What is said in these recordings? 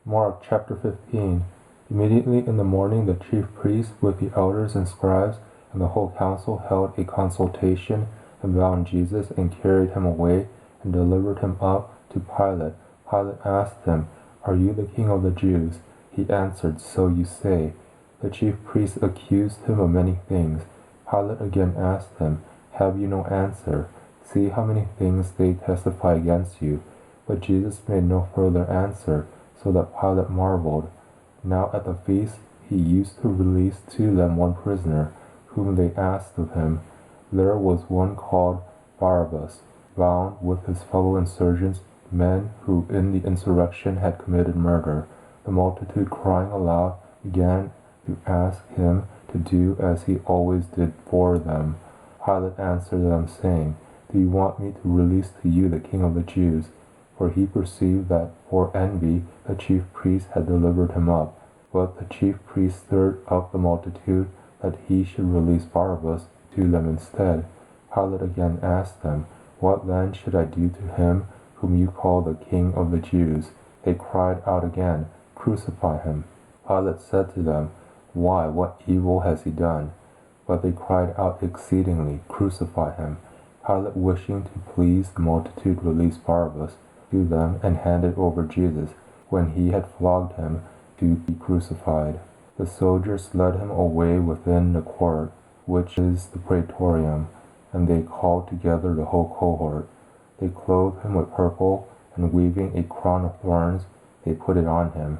Mark chapter 15. Immediately in the morning the chief priests with the elders and scribes and the whole council held a consultation and bound Jesus and carried him away and delivered him up to Pilate. Pilate asked him, "Are you the king of the Jews?" He answered, "So you say." The chief priests accused him of many things. Pilate again asked him, "Have you no answer? See how many things they testify against you." But Jesus made no further answer, so that Pilate marveled. Now at the feast he used to release to them one prisoner, whom they asked of him. There was one called Barabbas, bound with his fellow insurgents, men who in the insurrection had committed murder. The multitude, crying aloud, began to ask him to do as he always did for them. Pilate answered them, saying, "Do you want me to release to you the king of the Jews?" For he perceived that for envy the chief priests had delivered him up. But the chief priests stirred up the multitude that he should release Barabbas to them instead. Pilate again asked them, "What then should I do to him whom you call the king of the Jews?" They cried out again, "Crucify him." Pilate said to them, "Why, what evil has he done?" But they cried out exceedingly, "Crucify him." Pilate, wishing to please the multitude, released Barabbas to them and handed over Jesus, when he had flogged him, to be crucified. The soldiers led him away within the court, which is the praetorium, and they called together the whole cohort. They clothed him with purple, and weaving a crown of thorns, they put it on him.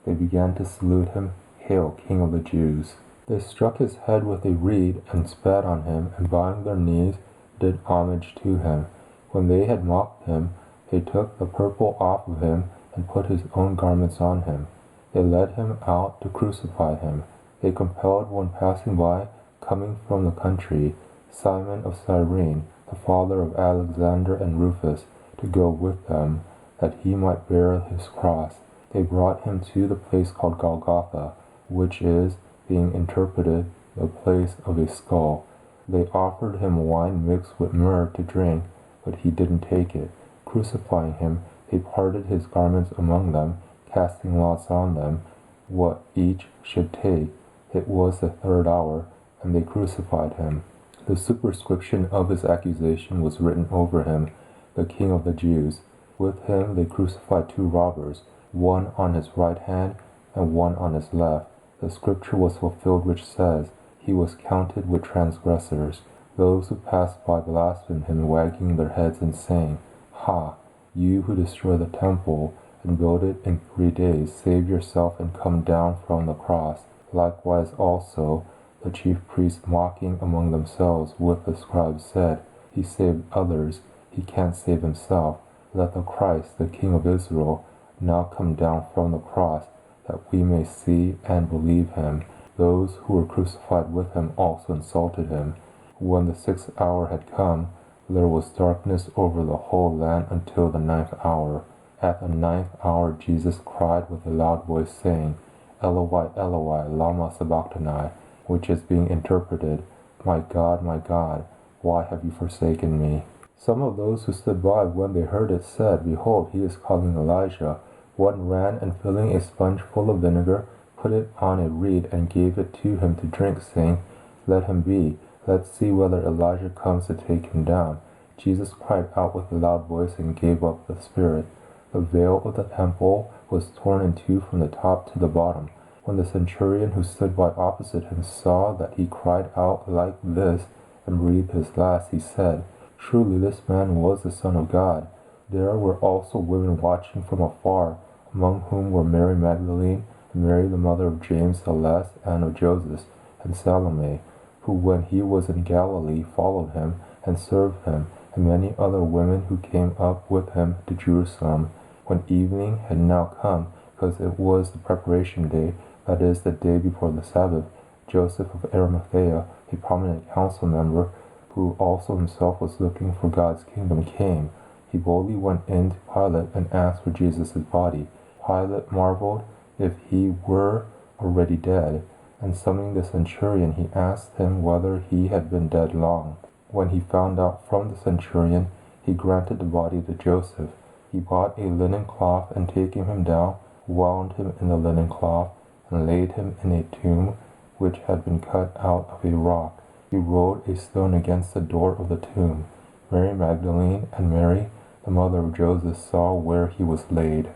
They began to salute him, "Hail, King of the Jews!" They struck his head with a reed, and spat on him, and bowing their knees, did homage to him. When they had mocked him, they took the purple off of him, and put his own garments on him. They led him out to crucify him. They compelled one passing by, coming from the country, Simon of Cyrene, the father of Alexander and Rufus, to go with them, that he might bear his cross. They brought him to the place called Golgotha, which is, being interpreted, the place of a skull. They offered him wine mixed with myrrh to drink, but he didn't take it. Crucifying him, they parted his garments among them, casting lots on them, what each should take. It was the third hour, and they crucified him. The superscription of his accusation was written over him, "The King of the Jews." With him they crucified two robbers, one on his right hand and one on his left. The scripture was fulfilled which says, "He was counted with transgressors." Those who passed by blasphemed him, wagging their heads and saying, "Ha, you who destroy the temple and build it in 3 days, save yourself and come down from the cross." Likewise also the chief priests, mocking among themselves with the scribes, said, "He saved others, he can't save himself. Let the Christ, the King of Israel, now come down from the cross, that we may see and believe him." Those who were crucified with him also insulted him. When the 6th hour had come, there was darkness over the whole land until the 9th hour. At the 9th hour Jesus cried with a loud voice, saying, "Eloi, Eloi, lama sabachthani," which is being interpreted, my God, why have you forsaken me?" Some of those who stood by when they heard it said, "Behold, he is calling Elijah." One ran, and filling a sponge full of vinegar, put it on a reed and gave it to him to drink, saying, "Let him be. Let's see whether Elijah comes to take him down." Jesus cried out with a loud voice and gave up the spirit. The veil of the temple was torn in two from the top to the bottom. When the centurion who stood by opposite him saw that he cried out like this and breathed his last, he said, "Truly this man was the Son of God." There were also women watching from afar, among whom were Mary Magdalene, and Mary the mother of James the Less and of Joseph, and Salome, who when he was in Galilee followed him and served him, and many other women who came up with him to Jerusalem. When evening had now come, because it was the preparation day, that is, the day before the Sabbath, Joseph of Arimathea, a prominent council member, who also himself was looking for God's kingdom, came. He boldly went in to Pilate and asked for Jesus' body. Pilate marveled if he were already dead, and summoning the centurion, he asked him whether he had been dead long. When he found out from the centurion, he granted the body to Joseph. He bought a linen cloth, and taking him down, wound him in the linen cloth, and laid him in a tomb which had been cut out of a rock. He rolled a stone against the door of the tomb. Mary Magdalene and Mary, the mother of Joseph, saw where he was laid.